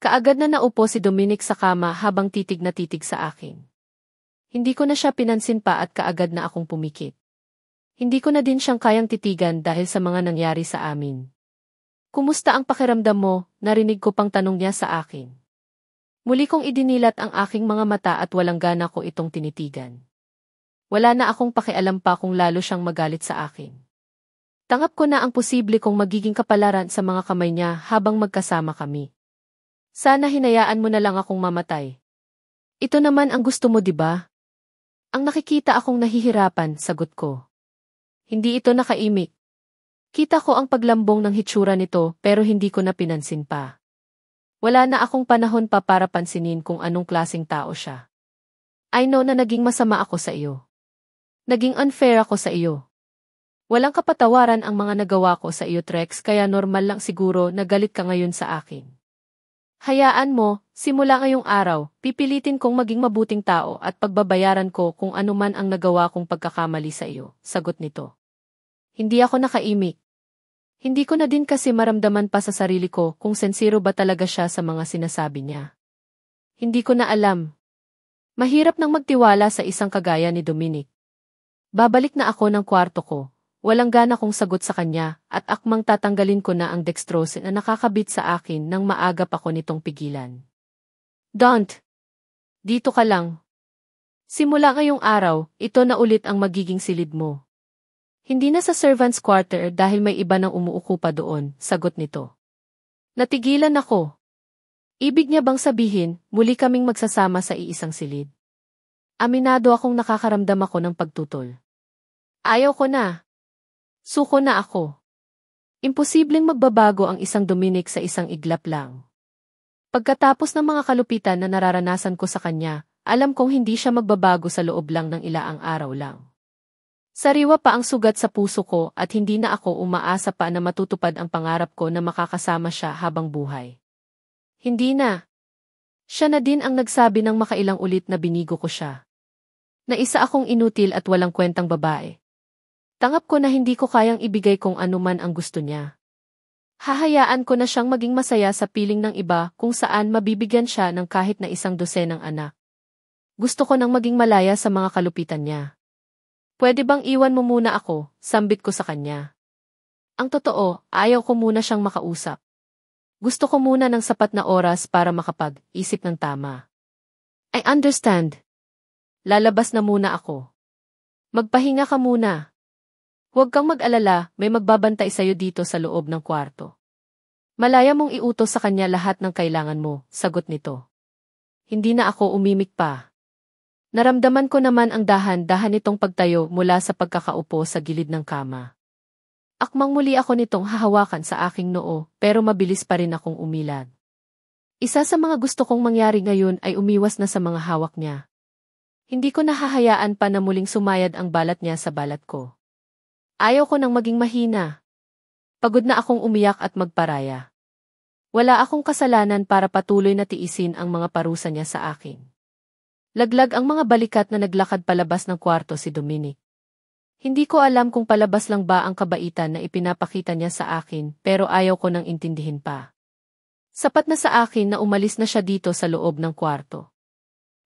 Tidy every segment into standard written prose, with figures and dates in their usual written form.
Kaagad na naupo si Dominic sa kama habang titig na titig sa akin. Hindi ko na siya pinansin pa at kaagad na akong pumikit. Hindi ko na din siyang kayang titigan dahil sa mga nangyari sa amin. Kumusta ang pakiramdam mo? Narinig ko pang tanong niya sa akin. Muli kong idinilat ang aking mga mata at walang gana ko itong tinitigan. Wala na akong pakialam pa kung lalo siyang magalit sa akin. Tanggap ko na ang posible kong magiging kapalaran sa mga kamay niya habang magkasama kami. Sana hinayaan mo na lang akong mamatay. Ito naman ang gusto mo, diba? Ang nakikita akong nahihirapan, sagot ko. Hindi ito nakaimik. Kita ko ang paglambong ng hitsura nito pero hindi ko na pinansin pa. Wala na akong panahon pa para pansinin kung anong klaseng tao siya. I know na naging masama ako sa iyo. Naging unfair ako sa iyo. Walang kapatawaran ang mga nagawa ko sa iyo, Trex, kaya normal lang siguro na galit ka ngayon sa akin. Hayaan mo, simula ngayong araw, pipilitin kong maging mabuting tao at pagbabayaran ko kung ano man ang nagawa kong pagkakamali sa iyo, sagot nito. Hindi ako nakaimik. Hindi ko na din kasi maramdaman pa sa sarili ko kung sincero ba talaga siya sa mga sinasabi niya. Hindi ko na alam. Mahirap nang magtiwala sa isang kagaya ni Dominic. Babalik na ako ng kwarto ko. Walang gana kong sagot sa kanya at akmang tatanggalin ko na ang dextrose na nakakabit sa akin nang maagap ako nitong pigilan. Don't! Dito ka lang. Simula ngayong araw, ito na ulit ang magiging silid mo. Hindi na sa servants' quarter dahil may iba nang umuuko pa doon, sagot nito. Natigilan ako. Ibig niya bang sabihin, muli kaming magsasama sa iisang silid? Aminado akong nakakaramdam ako ng pagtutol. Ayaw ko na. Suko na ako. Imposibleng magbabago ang isang Dominic sa isang iglap lang. Pagkatapos ng mga kalupitan na nararanasan ko sa kanya, alam kong hindi siya magbabago sa loob lang ng ilaang araw lang. Sariwa pa ang sugat sa puso ko at hindi na ako umaasa pa na matutupad ang pangarap ko na makakasama siya habang buhay. Hindi na. Siya na din ang nagsabi ng makailang ulit na binigo ko siya. Na isa akong inutil at walang kwentang babae. Tanggap ko na hindi ko kayang ibigay kung ano man ang gusto niya. Hahayaan ko na siyang maging masaya sa piling ng iba kung saan mabibigyan siya ng kahit na isang dosenang anak. Gusto ko nang maging malaya sa mga kalupitan niya. Pwede bang iwan mo muna ako, sambit ko sa kanya. Ang totoo, ayaw ko muna siyang makausap. Gusto ko muna ng sapat na oras para makapag-isip ng tama. I understand. Lalabas na muna ako. Magpahinga ka muna. Huwag kang mag-alala, may magbabantay sa'yo dito sa loob ng kwarto. Malaya mong iutos sa kanya lahat ng kailangan mo, sagot nito. Hindi na ako umimik pa. Naramdaman ko naman ang dahan-dahan nitong pagtayo mula sa pagkakaupo sa gilid ng kama. Akmang muli ako nitong hahawakan sa aking noo, pero mabilis pa rin akong umilad. Isa sa mga gusto kong mangyari ngayon ay umiwas na sa mga hawak niya. Hindi ko nahahayaan pa na muling sumayad ang balat niya sa balat ko. Ayaw ko nang maging mahina. Pagod na akong umiyak at magparaya. Wala akong kasalanan para patuloy na tiisin ang mga parusa niya sa akin. Laglag ang mga balikat na naglakad palabas ng kwarto si Dominic. Hindi ko alam kung palabas lang ba ang kabaitan na ipinapakita niya sa akin pero ayaw ko nang intindihin pa. Sapat na sa akin na umalis na siya dito sa loob ng kwarto.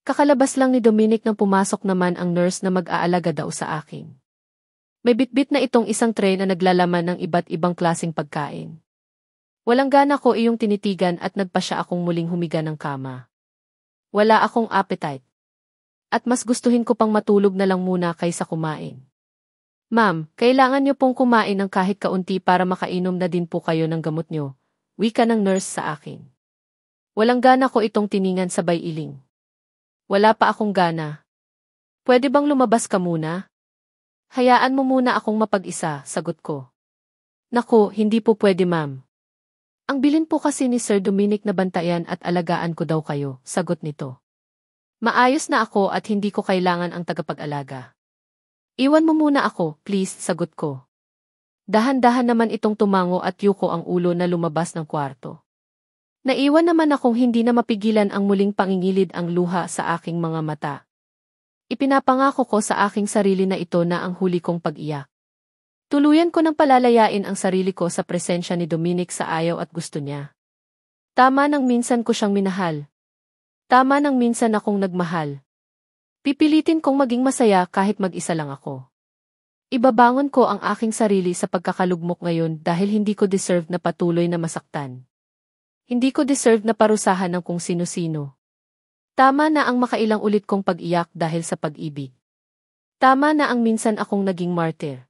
Kakalabas lang ni Dominic nang pumasok naman ang nurse na mag-aalaga daw sa akin. May bitbit na itong isang tray na naglalaman ng iba't ibang klaseng pagkain. Walang gana ko iyong tinitigan at nagpasya akong muling humiga ng kama. Wala akong appetite. At mas gustuhin ko pang matulog na lang muna kaysa kumain. Ma'am, kailangan niyo pong kumain ng kahit kaunti para makainom na din po kayo ng gamot niyo, wika ng nurse sa akin. Walang gana ko itong tiningan sabay iling. Wala pa akong gana. Pwede bang lumabas ka muna? Hayaan mo muna akong mapag-isa, sagot ko. Naku, hindi po pwede ma'am. Ang bilin po kasi ni Sir Dominic na bantayan at alagaan ko daw kayo, sagot nito. Maayos na ako at hindi ko kailangan ang tagapag-alaga. Iwan mo muna ako, please, sagot ko. Dahan-dahan naman itong tumango at yuko ang ulo na lumabas ng kwarto. Naiwan naman akong hindi na mapigilan ang muling pangingilid ang luha sa aking mga mata. Ipinapangako ko sa aking sarili na ito na ang huli kong pag-iyak. Tuluyan ko nang palalayain ang sarili ko sa presensya ni Dominic sa ayaw at gusto niya. Tama nang minsan ko siyang minahal. Tama nang minsan akong nagmahal. Pipilitin kong maging masaya kahit mag-isa lang ako. Ibabangon ko ang aking sarili sa pagkakalugmok ngayon dahil hindi ko deserve na patuloy na masaktan. Hindi ko deserve na parusahan ng kung sino-sino. Tama na ang makailang ulit kong pag-iyak dahil sa pag-ibig. Tama na ang minsan akong naging martyr.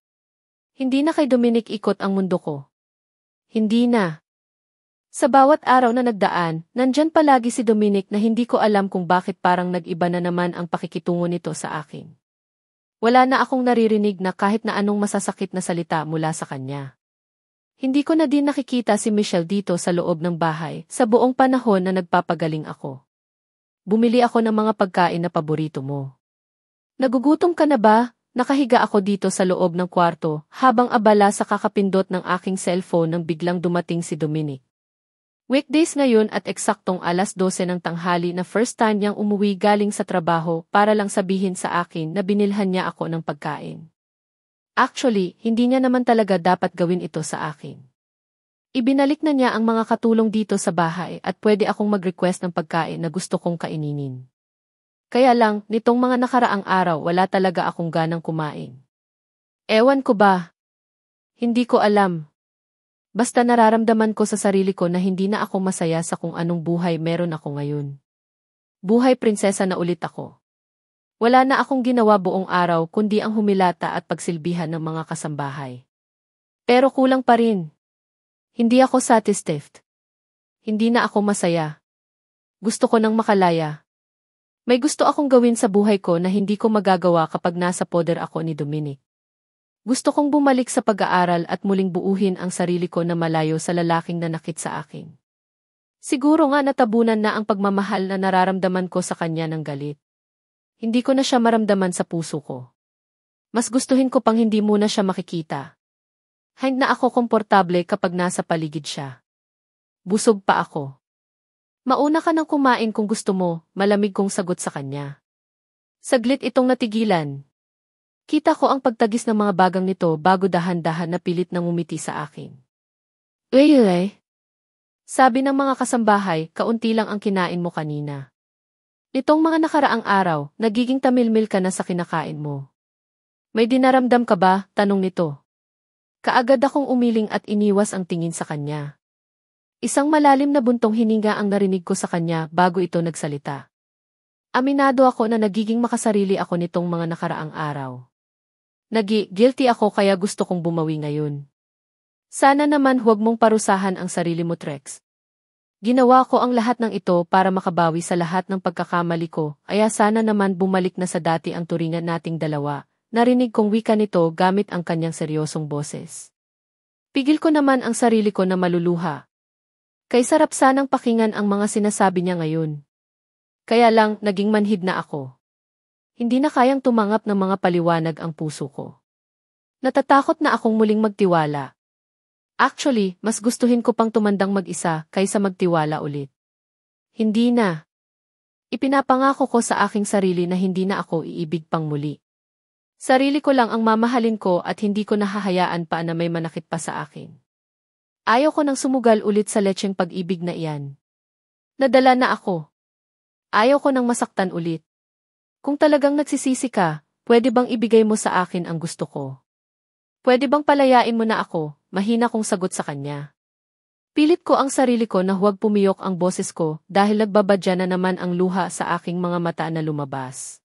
Hindi na kay Dominic ikot ang mundo ko. Hindi na. Sa bawat araw na nagdaan, nandyan palagi si Dominic na hindi ko alam kung bakit parang nag-iba na naman ang pakikitungo nito sa akin. Wala na akong naririnig na kahit na anong masasakit na salita mula sa kanya. Hindi ko na din nakikita si Michelle dito sa loob ng bahay sa buong panahon na nagpapagaling ako. Bumili ako ng mga pagkain na paborito mo. Nagugutom ka na ba? Nakahiga ako dito sa loob ng kwarto habang abala sa kakapindot ng aking cellphone nang biglang dumating si Dominic. Weekdays ngayon at eksaktong 12:00 ng tanghali na first time niyang umuwi galing sa trabaho para lang sabihin sa akin na binilhan niya ako ng pagkain. Actually, hindi niya naman talaga dapat gawin ito sa akin. Ibinalik na niya ang mga katulong dito sa bahay at pwede akong mag-request ng pagkain na gusto kong kaininin. Kaya lang, nitong mga nakaraang araw wala talaga akong ganang kumain. Ewan ko ba? Hindi ko alam. Basta nararamdaman ko sa sarili ko na hindi na ako masaya sa kung anong buhay meron ako ngayon. Buhay prinsesa na ulit ako. Wala na akong ginawa buong araw kundi ang humilata at pagsilbihan ng mga kasambahay. Pero kulang pa rin. Hindi ako satisfied. Hindi na ako masaya. Gusto ko nang makalaya. May gusto akong gawin sa buhay ko na hindi ko magagawa kapag nasa poder ako ni Dominic. Gusto kong bumalik sa pag-aaral at muling buuhin ang sarili ko na malayo sa lalaking nanakit sa akin. Siguro nga natabunan na ang pagmamahal na nararamdaman ko sa kanya ng galit. Hindi ko na siya maramdaman sa puso ko. Mas gustuhin ko pang hindi muna siya makikita. Hindi na ako komportable kapag nasa paligid siya. Busog pa ako. Mauna ka nang kumain kung gusto mo, malamig kong sagot sa kanya. Saglit itong natigilan. Kita ko ang pagtagis ng mga bagang nito bago dahan-dahan na pilit nang umiti sa akin. Uy, sabi ng mga kasambahay, kaunti lang ang kinain mo kanina. Nitong mga nakaraang araw, nagiging tamilmil ka na sa kinakain mo. May dinaramdam ka ba? Tanong nito. Kaagad akong umiling at iniwas ang tingin sa kanya. Isang malalim na buntong hininga ang narinig ko sa kanya bago ito nagsalita. Aminado ako na nagiging makasarili ako nitong mga nakaraang araw. Guilty ako kaya gusto kong bumawi ngayon. Sana naman huwag mong parusahan ang sarili mo, Trex. Ginawa ko ang lahat ng ito para makabawi sa lahat ng pagkakamali ko, kaya sana naman bumalik na sa dati ang turingan nating dalawa. Narinig kong wika nito gamit ang kanyang seryosong boses. Pigil ko naman ang sarili ko na maluluha. Kay sarap sanang pakinggan ang mga sinasabi niya ngayon. Kaya lang, naging manhid na ako. Hindi na kayang tumanggap ng mga paliwanag ang puso ko. Natatakot na akong muling magtiwala. Actually, mas gustuhin ko pang tumandang mag-isa kaysa magtiwala ulit. Hindi na. Ipinapangako ko sa aking sarili na hindi na ako iibig pang muli. Sarili ko lang ang mamahalin ko at hindi ko nahahayaan pa na may manakit pa sa akin. Ayaw ko nang sumugal ulit sa letseng pag-ibig na iyan. Nadala na ako. Ayaw ko nang masaktan ulit. Kung talagang nagsisisi ka, pwede bang ibigay mo sa akin ang gusto ko? Pwede bang palayain mo na ako? Mahina kong sagot sa kanya. Pilit ko ang sarili ko na huwag pumiyok ang boses ko dahil nagbabadya na naman ang luha sa aking mga mata na lumabas.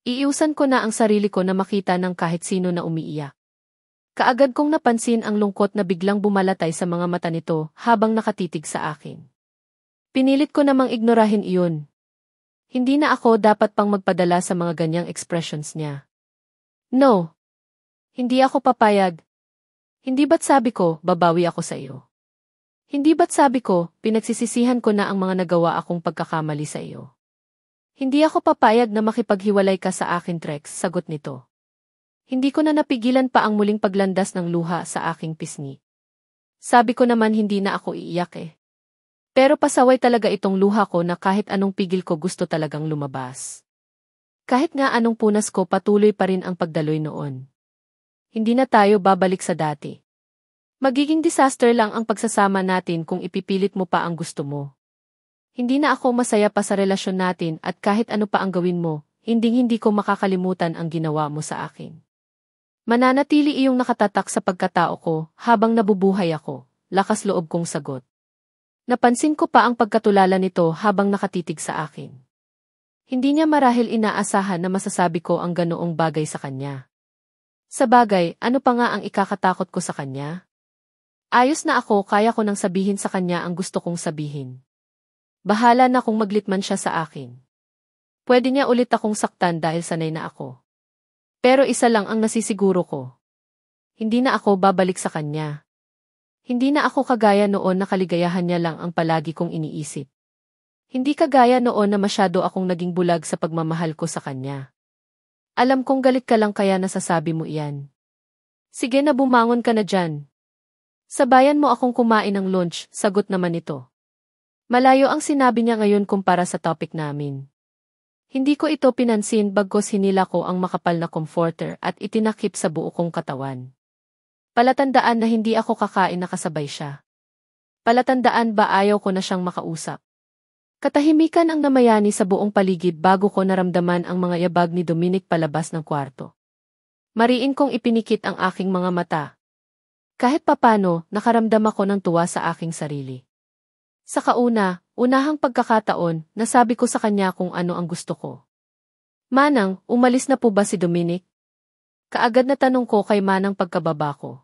Iiusan ko na ang sarili ko na makita ng kahit sino na umiiyak. Kaagad kong napansin ang lungkot na biglang bumalatay sa mga mata nito habang nakatitig sa akin. Pinilit ko namang ignorahin iyon. Hindi na ako dapat pang magpadala sa mga ganyang expressions niya. No. Hindi ako papayag. Hindi ba't sabi ko, babawi ako sa iyo? Hindi ba't sabi ko, pinagsisisihan ko na ang mga nagawa akong pagkakamali sa iyo? Hindi ako papayag na makipaghiwalay ka sa akin, Trex, sagot nito. Hindi ko na napigilan pa ang muling paglandas ng luha sa aking pisngi. Sabi ko naman hindi na ako iiyak eh. Pero pasaway talaga itong luha ko na kahit anong pigil ko gusto talagang lumabas. Kahit nga anong punas ko patuloy pa rin ang pagdaloy noon. Hindi na tayo babalik sa dati. Magiging disaster lang ang pagsasama natin kung ipipilit mo pa ang gusto mo. Hindi na ako masaya pa sa relasyon natin at kahit ano pa ang gawin mo, hinding-hindi ko makakalimutan ang ginawa mo sa akin. Mananatili iyong nakatatak sa pagkatao ko habang nabubuhay ako, lakas loob kong sagot. Napansin ko pa ang pagkatulala nito habang nakatitig sa akin. Hindi niya marahil inaasahan na masasabi ko ang ganoong bagay sa kanya. Sa bagay, ano pa nga ang ikakatakot ko sa kanya? Ayos na ako, kaya ko nang sabihin sa kanya ang gusto kong sabihin. Bahala na kung maglitman siya sa akin. Pwede niya ulit akong saktan dahil sanay na ako. Pero isa lang ang nasisiguro ko. Hindi na ako babalik sa kanya. Hindi na ako kagaya noon na kaligayahan niya lang ang palagi kong iniisip. Hindi kagaya noon na masyado akong naging bulag sa pagmamahal ko sa kanya. Alam kong galit ka lang kaya nasasabi mo iyan. Sige na, bumangon ka na dyan. Sabayan mo akong kumain ng lunch, sagot naman ito. Malayo ang sinabi niya ngayon kumpara sa topic namin. Hindi ko ito pinansin bagkus hinila ko ang makapal na comforter at itinakip sa buo kong katawan. Palatandaan na hindi ako kakain na kasabay siya. Palatandaan ba ayaw ko na siyang makausap. Katahimikan ang namayani sa buong paligid bago ko naramdaman ang mga yabag ni Dominic palabas ng kwarto. Mariin kong ipinikit ang aking mga mata. Kahit papano, nakaramdam ako ng tuwa sa aking sarili. Sa unahang pagkakataon, nasabi ko sa kanya kung ano ang gusto ko. Manang, umalis na po ba si Dominic? Kaagad na tanong ko kay Manang pagkababa ko.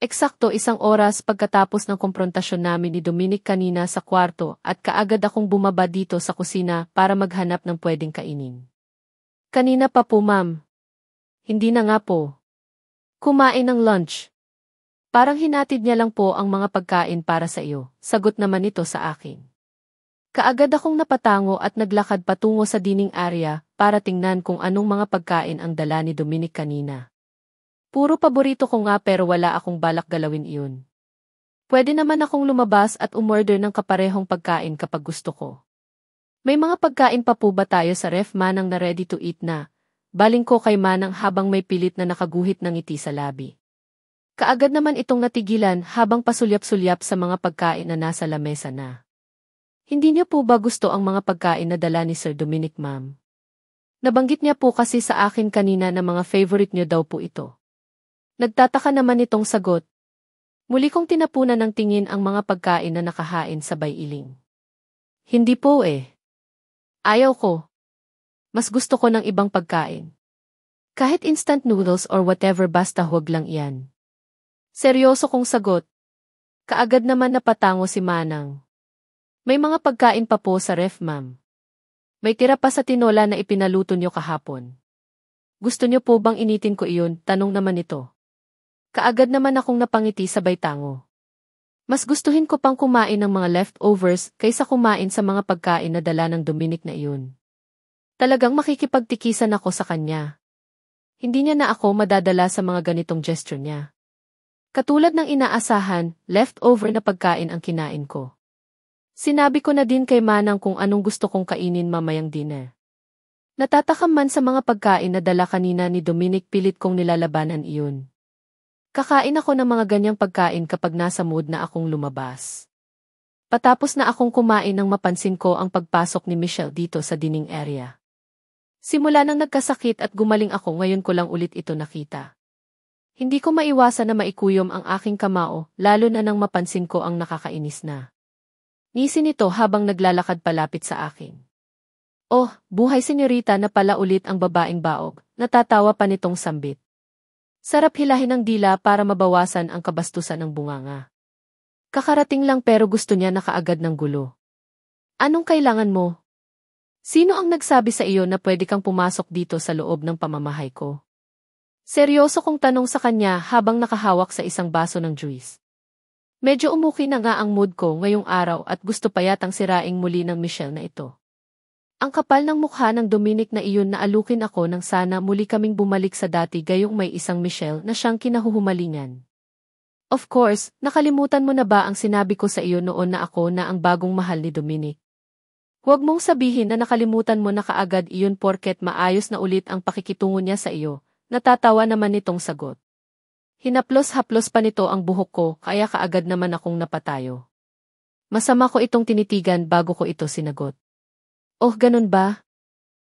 Eksakto 1 oras pagkatapos ng komprontasyon namin ni Dominic kanina sa kwarto at kaagad akong bumaba dito sa kusina para maghanap ng pwedeng kainin. Kanina pa po, ma'am. Hindi na nga po. Kumain ng lunch. Parang hinatid niya lang po ang mga pagkain para sa iyo, sagot naman ito sa akin. Kaagad akong napatango at naglakad patungo sa dining area para tingnan kung anong mga pagkain ang dala ni Dominic kanina. Puro paborito ko nga pero wala akong balak galawin iyon. Pwede naman akong lumabas at umorder ng kaparehong pagkain kapag gusto ko. May mga pagkain pa po ba tayo sa ref, Manang, na ready to eat na? Baling ko kay Manang habang may pilit na nakaguhit ng ngiti sa labi. Kaagad naman itong natigilan habang pasulyap-sulyap sa mga pagkain na nasa lamesa na. Hindi niyo po ba gusto ang mga pagkain na dala ni Sir Dominic, ma'am? Nabanggit niya po kasi sa akin kanina na mga favorite niyo daw po ito. Nagtataka naman itong sagot. Muli kong tinapunan ng tingin ang mga pagkain na nakahain sabay iling. Hindi po eh. Ayaw ko. Mas gusto ko ng ibang pagkain. Kahit instant noodles or whatever basta huwag lang iyan. Seryoso kong sagot. Kaagad naman napatango si Manang. May mga pagkain pa po sa ref, ma'am. May tira pa sa tinola na ipinaluto niyo kahapon. Gusto niyo po bang initin ko iyon? Tanong naman ito. Kaagad naman akong napangiti sabay tango. Mas gustuhin ko pang kumain ng mga leftovers kaysa kumain sa mga pagkain na dala ng Dominic na iyon. Talagang makikipagtikisan ako sa kanya. Hindi niya na ako madadala sa mga ganitong gesture niya. Katulad ng inaasahan, leftover na pagkain ang kinain ko. Sinabi ko na din kay Manang kung anong gusto kong kainin mamayang dinner. Natatakam man sa mga pagkain na dala kanina ni Dominic, pilit kong nilalabanan iyon. Kakain ako ng mga ganyang pagkain kapag nasa mood na akong lumabas. Patapos na akong kumain nang mapansin ko ang pagpasok ni Michelle dito sa dining area. Simula nang nagkasakit at gumaling ako, ngayon ko lang ulit ito nakita. Hindi ko maiwasan na maikuyom ang aking kamao, lalo na nang mapansin ko ang nakakainis na ngisi nito habang naglalakad palapit sa akin. Oh, buhay senyorita na pala ulit ang babaeng baog, natatawa pa nitong sambit. Sarap hilahin ng dila para mabawasan ang kabastusan ng bunganga. Kakarating lang pero gusto niya na kaagad ng gulo. Anong kailangan mo? Sino ang nagsabi sa iyo na pwede kang pumasok dito sa loob ng pamamahay ko? Seryoso kong tanong sa kanya habang nakahawak sa isang baso ng juice. Medyo umuki na nga ang mood ko ngayong araw at gusto pa yatang siraing muli ng Michelle na ito. Ang kapal ng mukha ng Dominic na iyon na alukin ako nang sana muli kaming bumalik sa dati gayong may isang Michelle na siyang kinahuhumalingan. Of course, nakalimutan mo na ba ang sinabi ko sa iyo noon na ako na ang bagong mahal ni Dominic? Huwag mong sabihin na nakalimutan mo na kaagad iyon porket maayos na ulit ang pakikitungo niya sa iyo. Natatawa naman nitong sagot. Hinaplos-haplos pa nito ang buhok ko kaya kaagad naman akong napatayo. Masama ko itong tinitigan bago ko ito sinagot. Oh, ganun ba?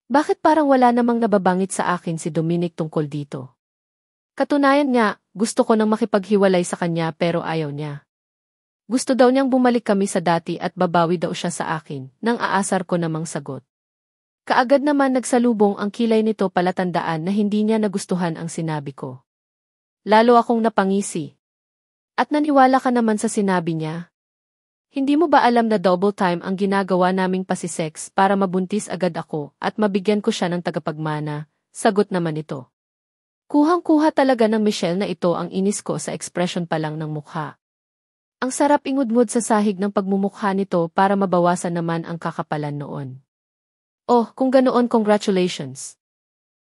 Bakit parang wala namang nababangit sa akin si Dominic tungkol dito? Katunayan nga, gusto ko nang makipaghiwalay sa kanya pero ayaw niya. Gusto daw niyang bumalik kami sa dati at babawi daw siya sa akin, nang aasar ko namang sagot. Kaagad naman nagsalubong ang kilay nito palatandaan na hindi niya nagustuhan ang sinabi ko. Lalo akong napangisi. At naniwala ka naman sa sinabi niya? Hindi mo ba alam na double time ang ginagawa naming pasisex para mabuntis agad ako at mabigyan ko siya ng tagapagmana? Sagot naman ito. Kuhang-kuha talaga ng Michelle na ito ang inis ko sa ekspresyon pa lang ng mukha. Ang sarap ingudngod sa sahig ng pagmumukha nito para mabawasan naman ang kakapalan noon. Oh, kung ganoon congratulations.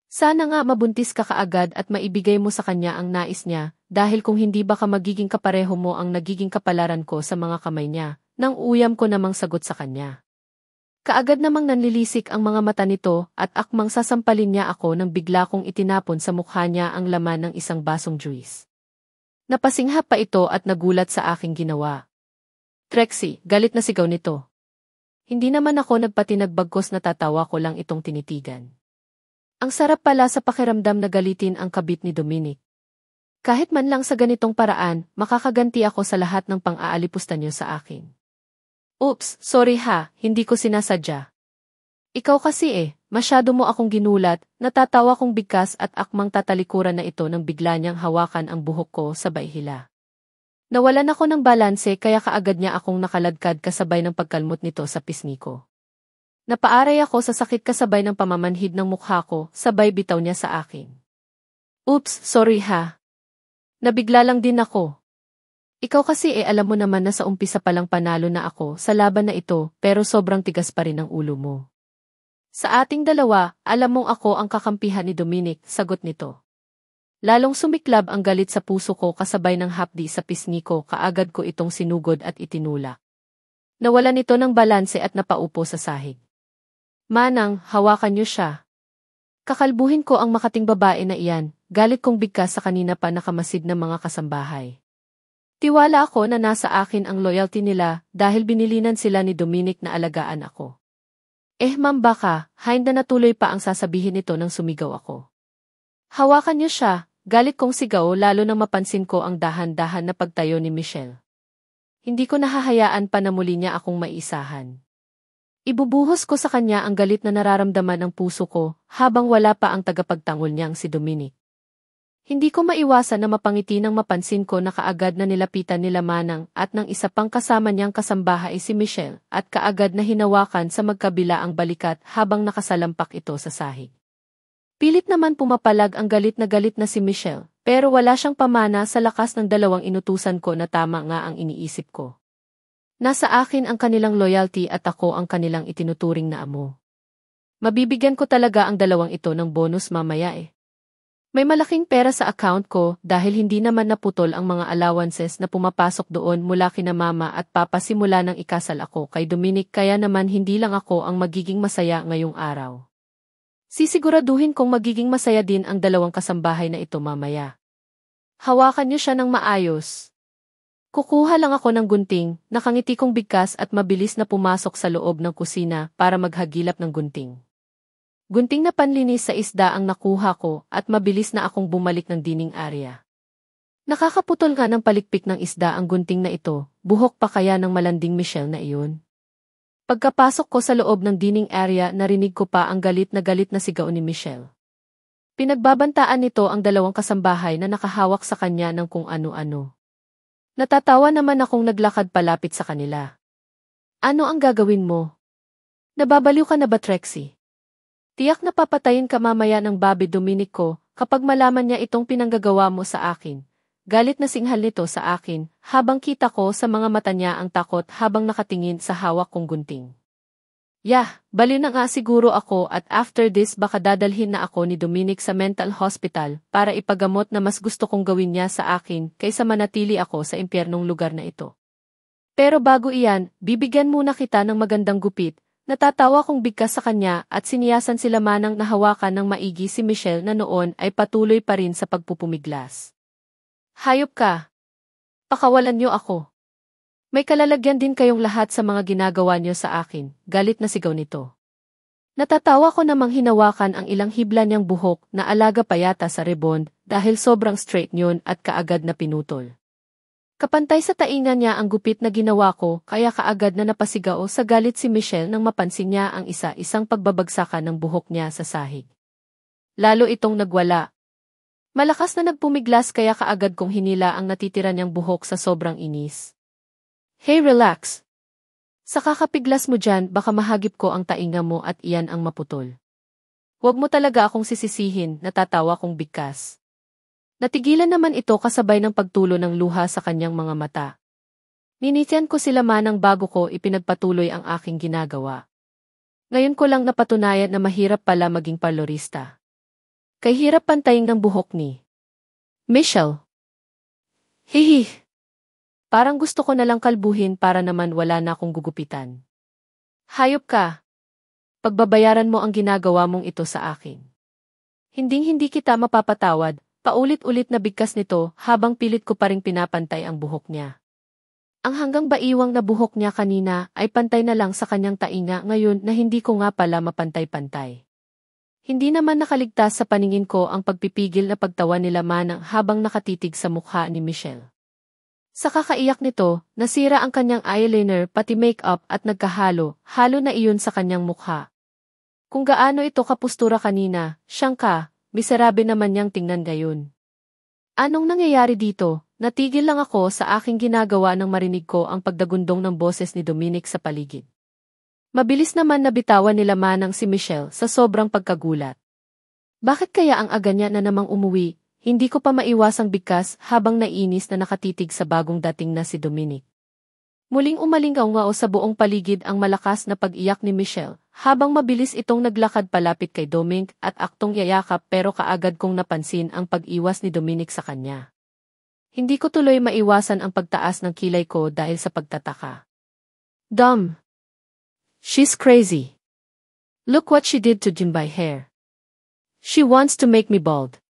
Sana nga mabuntis ka kaagad at maibigay mo sa kanya ang nais niya, dahil kung hindi baka magiging kapareho mo ang nagiging kapalaran ko sa mga kamay niya, nang uyam ko namang sagot sa kanya. Kaagad namang nanlilisik ang mga mata nito at akmang sasampalin niya ako nang bigla kong itinapon sa mukha niya ang laman ng isang basong juice. Napasingha pa ito at nagulat sa aking ginawa. Trixie, galit na sigaw nito. Hindi naman ako nagpatinagbagkos na tatawa ko lang itong tinitigan. Ang sarap pala sa pakiramdam na galitin ang kabit ni Dominic. Kahit man lang sa ganitong paraan, makakaganti ako sa lahat ng pang-aalipusta niyo sa akin. Oops, sorry ha, hindi ko sinasadya. Ikaw kasi masyado mo akong ginulat, natatawa kong bigkas at akmang tatalikuran na ito nang bigla niyang hawakan ang buhok ko sabay hila. Nawalan ako ng balanse kaya kaagad niya akong nakaladkad kasabay ng pagkalmot nito sa pisngi ko. Napaaray ako sa sakit kasabay ng pamamanhid ng mukha ko, sabay bitaw niya sa akin. Oops, sorry ha. Nabigla lang din ako. Ikaw kasi alam mo naman na sa umpisa palang panalo na ako sa laban na ito pero sobrang tigas pa rin ang ulo mo. Sa ating dalawa, alam mong ako ang kakampihan ni Dominic, sagot nito. Lalong sumiklab ang galit sa puso ko kasabay ng hapdi sa pisngi ko kaagad ko itong sinugod at itinulak. Nawalan ito ng balanse at napaupo sa sahig. Manang, hawakan niyo siya. Kakalbuhin ko ang makating babae na iyan, galit kong bigkas sa kanina pa nakamasid na mga kasambahay. Tiwala ako na nasa akin ang loyalty nila dahil binilinan sila ni Dominic na alagaan ako. Ma'am baka, hinda na tuloy pa ang sasabihin nito nang sumigaw ako. Hawakan niyo siya, galit kong sigaw lalo nang mapansin ko ang dahan-dahan na pagtayo ni Michelle. Hindi ko nahahayaan pa na muli niya akong maisahan. Ibubuhos ko sa kanya ang galit na nararamdaman ng puso ko habang wala pa ang tagapagtanggol niyang si Dominic. Hindi ko maiwasan na mapangiti nang mapansin ko na kaagad na nilapitan nila Manang at ng isa pang kasama niyang kasambahay si Michelle at kaagad na hinawakan sa magkabila ang balikat habang nakasalampak ito sa sahig. Pilit naman pumapalag ang galit na si Michelle pero wala siyang pamana sa lakas ng dalawang inutusan ko na tama nga ang iniisip ko. Nasa akin ang kanilang loyalty at ako ang kanilang itinuturing na amo. Mabibigyan ko talaga ang dalawang ito ng bonus mamaya May malaking pera sa account ko dahil hindi naman naputol ang mga allowances na pumapasok doon mula kina mama at papa simula nang ikasal ako kay Dominic kaya naman hindi lang ako ang magiging masaya ngayong araw. Sisiguraduhin kong magiging masaya din ang dalawang kasambahay na ito mamaya. Hawakan niyo siya ng maayos. Kukuha lang ako ng gunting, nakangiti kong bigkas at mabilis na pumasok sa loob ng kusina para maghagilap ng gunting. Gunting na panlinis sa isda ang nakuha ko at mabilis na akong bumalik ng dining area. Nakakaputol nga ng palikpik ng isda ang gunting na ito, buhok pa kaya ng malanding Michelle na iyon. Pagkapasok ko sa loob ng dining area narinig ko pa ang galit na sigaw ni Michelle. Pinagbabantaan nito ang dalawang kasambahay na nakahawak sa kanya ng kung ano-ano. Natatawa naman akong naglakad palapit sa kanila. Ano ang gagawin mo? Nababaliw ka na ba, Trixie? Tiyak na papatayin ka mamaya ng Bobby Dominic ko kapag malaman niya itong pinanggagawa mo sa akin. Galit na singhal nito sa akin habang kita ko sa mga mata niya ang takot habang nakatingin sa hawak kong gunting. Baliw na nga siguro ako at after this baka dadalhin na ako ni Dominic sa mental hospital para ipagamot na mas gusto kong gawin niya sa akin kaysa manatili ako sa impyernong lugar na ito. Pero bago iyan, bibigyan muna kita ng magandang gupit. Natatawa kong bigkas sa kanya at siniyasan sila Manang na hawakan ng maigi si Michelle na noon ay patuloy pa rin sa pagpupumiglas. Hayop ka! Pakawalan niyo ako. May kalalagyan din kayong lahat sa mga ginagawa niyo sa akin, galit na sigaw nito. Natatawa ko namang hinawakan ang ilang hibla niyang buhok na alaga pa yata sa rebond dahil sobrang straight niyon at kaagad na pinutol. Kapantay sa taingan niya ang gupit na ginawa ko kaya kaagad na napasigaw sa galit si Michelle nang mapansin niya ang isa-isang pagbabagsakan ng buhok niya sa sahig. Lalo itong nagwala. Malakas na nagpumiglas kaya kaagad kong hinila ang natitira niyang buhok sa sobrang inis. Hey, relax! Sa kakapiglas mo dyan baka mahagip ko ang tainga mo at iyan ang maputol. Huwag mo talaga akong sisisihin, natatawa kong bigkas. Natigilan naman ito kasabay ng pagtulo ng luha sa kanyang mga mata. Ninitian ko sila manang bago ko ipinagpatuloy ang aking ginagawa. Ngayon ko lang napatunayan na mahirap pala maging parlorista. Kay hirap pantayin ng buhok ni Michelle. Hihi. Parang gusto ko na lang kalbuhin para naman wala na akong gugupitan. Hayop ka. Pagbabayaran mo ang ginagawa mong ito sa akin. Hinding-hindi kita mapapatawad. Paulit-ulit na bigkas nito habang pilit ko pa ring pinapantay ang buhok niya. Ang hanggang baiwang na buhok niya kanina ay pantay na lang sa kanyang tainga ngayon na hindi ko nga pala mapantay-pantay. Hindi naman nakaligtas sa paningin ko ang pagpipigil na pagtawa nila manang habang nakatitig sa mukha ni Michelle. Sa kakaiyak nito, nasira ang kanyang eyeliner pati makeup at halo na iyon sa kanyang mukha. Kung gaano ito kapustura kanina, siyang miserabe naman niyang tingnan gayon. Anong nangyayari dito? Natigil lang ako sa aking ginagawa nang marinig ko ang pagdagundong ng boses ni Dominic sa paligid. Mabilis naman nabitawan nila manang si Michelle sa sobrang pagkagulat. Bakit kaya ang aga niya na namang umuwi? Hindi ko pa maiwasang bigkas habang nainis na nakatitig sa bagong dating na si Dominic. Muling umalingaw-ngao sa buong paligid ang malakas na pag-iyak ni Michelle, habang mabilis itong naglakad palapit kay Dominic at aktong yayakap pero kaagad kong napansin ang pag-iwas ni Dominic sa kanya. Hindi ko tuloy maiwasan ang pagtaas ng kilay ko dahil sa pagtataka. Dom! She's crazy. Look what she did to Jimbay hair. She wants to make me bald.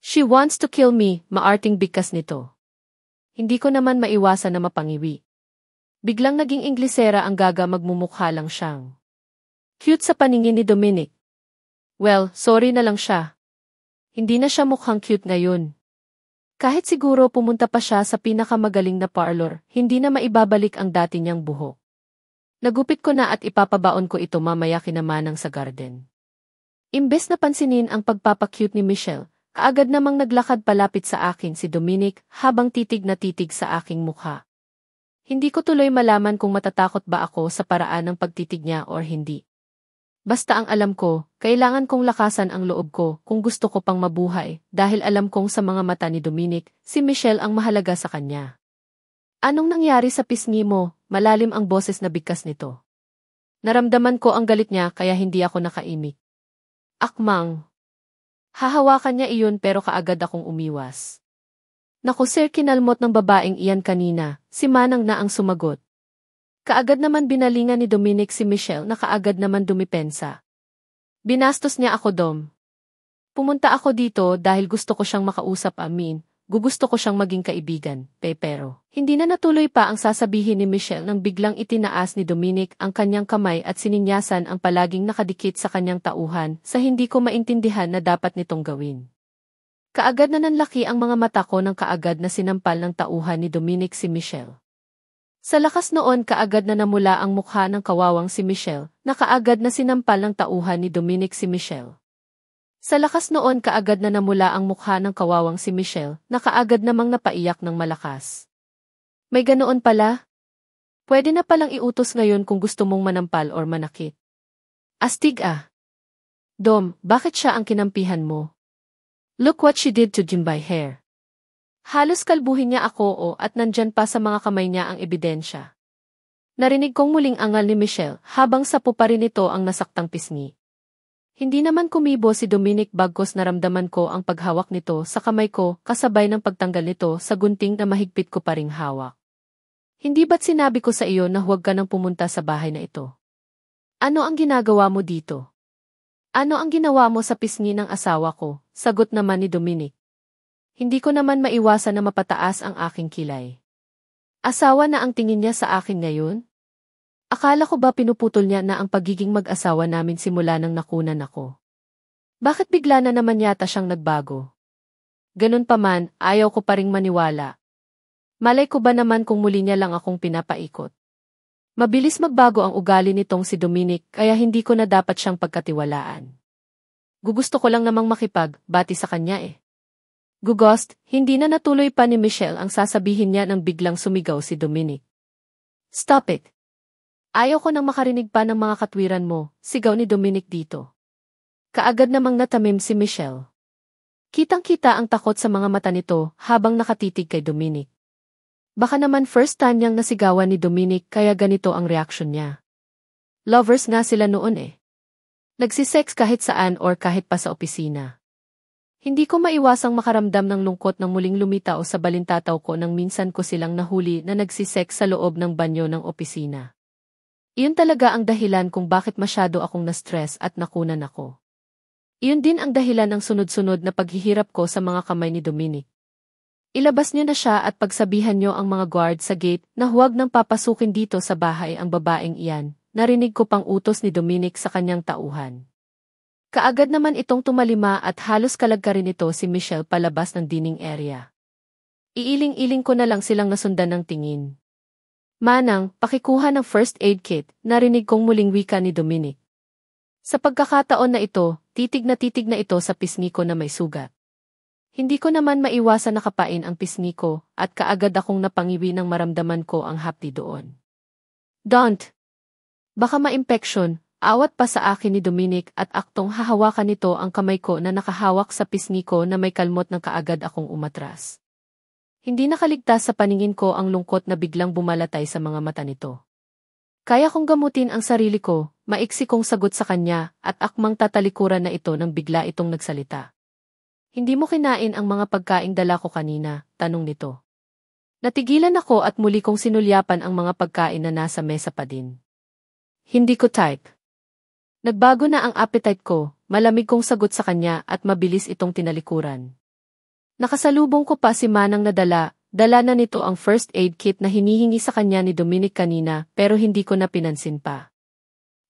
She wants to kill me, maarting bigkas nito. Hindi ko naman maiwasan na mapangiwi. Biglang naging Inglesera ang gaga magmumukha lang siyang cute sa paningin ni Dominic. Well, sorry na lang siya. Hindi na siya mukhang cute ngayon. Kahit siguro pumunta pa siya sa pinakamagaling na parlor, hindi na maibabalik ang dati niyang buhok. Nagupit ko na at ipapabaon ko ito mamaya kinamanang sa garden. Imbes na pansinin ang pagpapacute ni Michelle, kaagad namang naglakad palapit sa akin si Dominic habang titig na titig sa aking mukha. Hindi ko tuloy malaman kung matatakot ba ako sa paraan ng pagtitig niya or hindi. Basta ang alam ko, kailangan kong lakasan ang loob ko kung gusto ko pang mabuhay dahil alam kong sa mga mata ni Dominic, si Michelle ang mahalaga sa kanya. Anong nangyari sa pisngi mo? Malalim ang boses na bigkas nito. Naramdaman ko ang galit niya kaya hindi ako nakaimik. Akmang. Hahawakan niya iyon pero kaagad akong umiwas. Naku sir, kinalmot ng babaeng iyan kanina, si Manang na ang sumagot. Kaagad naman binalingan ni Dominic si Michelle na kaagad naman dumipensa. Binastos niya ako, Dom. Pumunta ako dito dahil gusto ko siyang makausap, gugusto ko siyang maging kaibigan, pero hindi na natuloy pa ang sasabihin ni Michelle nang biglang itinaas ni Dominic ang kanyang kamay at sininyasan ang palaging nakadikit sa kanyang tauhan sa hindi ko maintindihan na dapat nitong gawin. Kaagad na nanlaki ang mga mata ko nang kaagad na sinampal ng tauhan ni Dominic si Michelle. Sa lakas noon kaagad na namula ang mukha ng kawawang si Michelle, na kaagad na sinampal ng tauhan ni Dominic si Michelle. Sa lakas noon kaagad na namula ang mukha ng kawawang si Michelle, na kaagad namang napaiyak ng malakas. May ganoon pala? Pwede na palang iutos ngayon kung gusto mong manampal or manakit. Astig ah. Dom, bakit siya ang kinampihan mo? Look what she did to Jimbay hair. Halos kalbuhin niya ako at nandyan pa sa mga kamay niya ang ebidensya. Narinig kong muling angal ni Michelle habang sapo pa rin ito ang nasaktang pisngi. Hindi naman kumibo si Dominic bagkos naramdaman ko ang paghawak nito sa kamay ko kasabay ng pagtanggal nito sa gunting na mahigpit ko pa ring hawak. Hindi ba't sinabi ko sa iyo na huwag ka nang pumunta sa bahay na ito? Ano ang ginagawa mo dito? Ano ang ginawa mo sa pisngi ng asawa ko? Sagot naman ni Dominic. Hindi ko naman maiwasan na mapataas ang aking kilay. Asawa na ang tingin niya sa akin ngayon? Akala ko ba pinuputol niya na ang pagiging mag-asawa namin simula nang nakunan ako? Bakit bigla na naman yata siyang nagbago? Ganun pa man, ayaw ko pa ring maniwala. Malay ko ba naman kung muli niya lang akong pinapaikot? Mabilis magbago ang ugali nitong si Dominic kaya hindi ko na dapat siyang pagkatiwalaan. Gugusto ko lang namang makipag-bati sa kanya eh. Gugost, hindi na natuloy pa ni Michelle ang sasabihin niya nang biglang sumigaw si Dominic. Stop it! Ayaw ko nang makarinig pa ng mga katwiran mo, sigaw ni Dominic dito. Kaagad namang natamim si Michelle. Kitang-kita ang takot sa mga mata nito habang nakatitig kay Dominic. Baka naman first time niyang nasigawan ni Dominic kaya ganito ang reaksyon niya. Lovers nga sila noon eh. Nagsisex kahit saan or kahit pa sa opisina. Hindi ko maiwasang makaramdam ng lungkot nang muling lumitaw sa balintataw ko nang minsan ko silang nahuli na nagsisex sa loob ng banyo ng opisina. Iyon talaga ang dahilan kung bakit masyado akong na-stress at nakunan ako. Iyon din ang dahilan ng sunod-sunod na paghihirap ko sa mga kamay ni Dominic. Ilabas niyo na siya at pagsabihan niyo ang mga guard sa gate na huwag nang papasukin dito sa bahay ang babaeng iyan, narinig ko pang utos ni Dominic sa kanyang tauhan. Kaagad naman itong tumalima at halos kalagkarin ito si Michelle palabas ng dining area. Iiling-iling ko na lang silang nasundan ng tingin. Manang, pakikuha ng first aid kit, narinig kong muling wika ni Dominic. Sa pagkakataon na ito, titig na ito sa pisngi ko na may sugat. Hindi ko naman maiwasan nakapain ang pisngi ko at kaagad akong napangiwi nang maramdaman ko ang hapdi doon. Don't! Baka ma-impeksyon, awat pa sa akin ni Dominic at aktong hahawakan nito ang kamay ko na nakahawak sa pisngi ko na may kalmot ng kaagad akong umatras. Hindi nakaligtas sa paningin ko ang lungkot na biglang bumalatay sa mga mata nito. Kaya kong gamutin ang sarili ko, maiksi kong sagot sa kanya at akmang tatalikuran na ito nang bigla itong nagsalita. Hindi mo kinain ang mga pagkaing dala ko kanina, tanong nito. Natigilan ako at muli kong sinulyapan ang mga pagkain na nasa mesa pa din. Hindi ko type. Nagbago na ang appetite ko, malamig kong sagot sa kanya at mabilis itong tinalikuran. Nakasalubong ko pa si Manang na dala na nito ang first aid kit na hinihingi sa kanya ni Dominic kanina pero hindi ko na pinansin pa.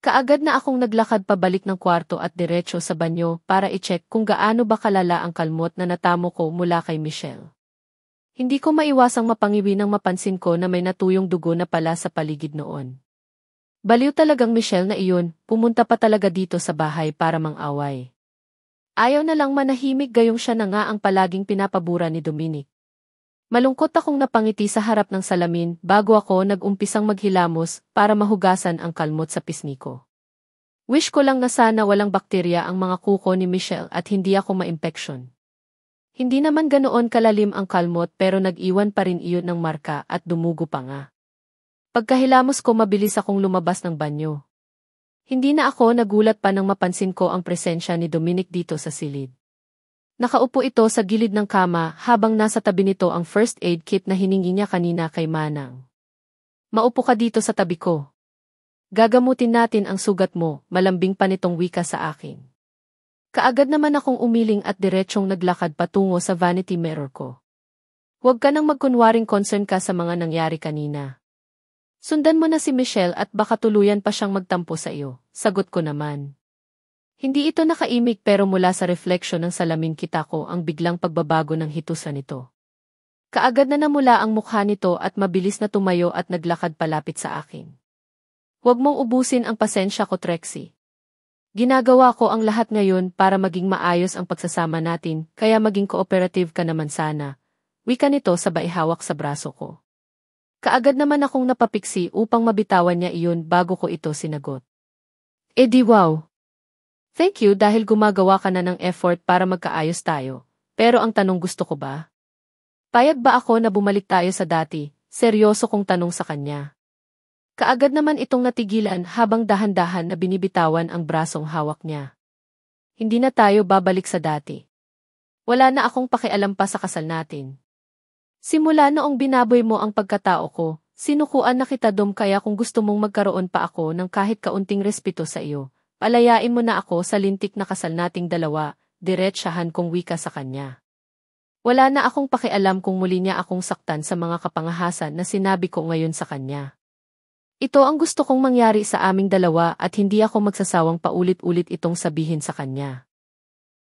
Kaagad na akong naglakad pabalik ng kwarto at diretso sa banyo para i-check kung gaano ba kalala ang kalmot na natamo ko mula kay Michelle. Hindi ko maiwasang mapangiwi nang mapansin ko na may natuyong dugo na pala sa paligid noon. Baliw talagang Michelle na iyon, pumunta pa talaga dito sa bahay para mang-away. Ayaw na lang manahimik gayong siya na nga ang palaging pinapabura ni Dominic. Malungkot akong napangiti sa harap ng salamin bago ako nag-umpisang maghilamos para mahugasan ang kalmot sa pisngi ko. Wish ko lang na sana walang bakterya ang mga kuko ni Michelle at hindi ako ma-impeksyon. Hindi naman ganoon kalalim ang kalmot pero nag-iwan pa rin iyon ng marka at dumugo pa nga. Pagkahilamos ko mabilis akong lumabas ng banyo. Hindi na ako nagulat pa nang mapansin ko ang presensya ni Dominic dito sa silid. Nakaupo ito sa gilid ng kama habang nasa tabi nito ang first aid kit na hiningi niya kanina kay Manang. Maupo ka dito sa tabi ko. Gagamutin natin ang sugat mo, malambing pa nitong wika sa akin. Kaagad naman akong umiling at diretsyong naglakad patungo sa vanity mirror ko. Huwag ka nang magkunwaring concern ka sa mga nangyari kanina. Sundan mo na si Michelle at baka tuluyan pa siyang magtampo sa iyo, sagot ko naman. Hindi ito nakaimik pero mula sa refleksyon ng salamin kita ko ang biglang pagbabago ng hitusan nito. Kaagad na namula ang mukha nito at mabilis na tumayo at naglakad palapit sa akin. Huwag mong ubusin ang pasensya ko, Trixie. Ginagawa ko ang lahat ngayon para maging maayos ang pagsasama natin kaya maging cooperative ka naman sana. Wika nito sabay hawak sa braso ko. Kaagad naman akong napapiksi upang mabitawan niya iyon bago ko ito sinagot. Di wow. Thank you dahil gumagawa ka na ng effort para magkaayos tayo. Pero ang tanong gusto ko ba? Payag ba ako na bumalik tayo sa dati? Seryoso kong tanong sa kanya. Kaagad naman itong natigilan habang dahan-dahan na binibitawan ang brasong hawak niya. Hindi na tayo babalik sa dati. Wala na akong pakialam pa sa kasal natin. Simula noong binaboy mo ang pagkatao ko, sinukuan na kita Dom kaya kung gusto mong magkaroon pa ako ng kahit kaunting respeto sa iyo, palayain mo na ako sa lintik na kasal nating dalawa, diretsyahan kong wika sa kanya. Wala na akong pakialam kung muli niya akong saktan sa mga kapangahasan na sinabi ko ngayon sa kanya. Ito ang gusto kong mangyari sa aming dalawa at hindi ako magsasawang paulit-ulit itong sabihin sa kanya.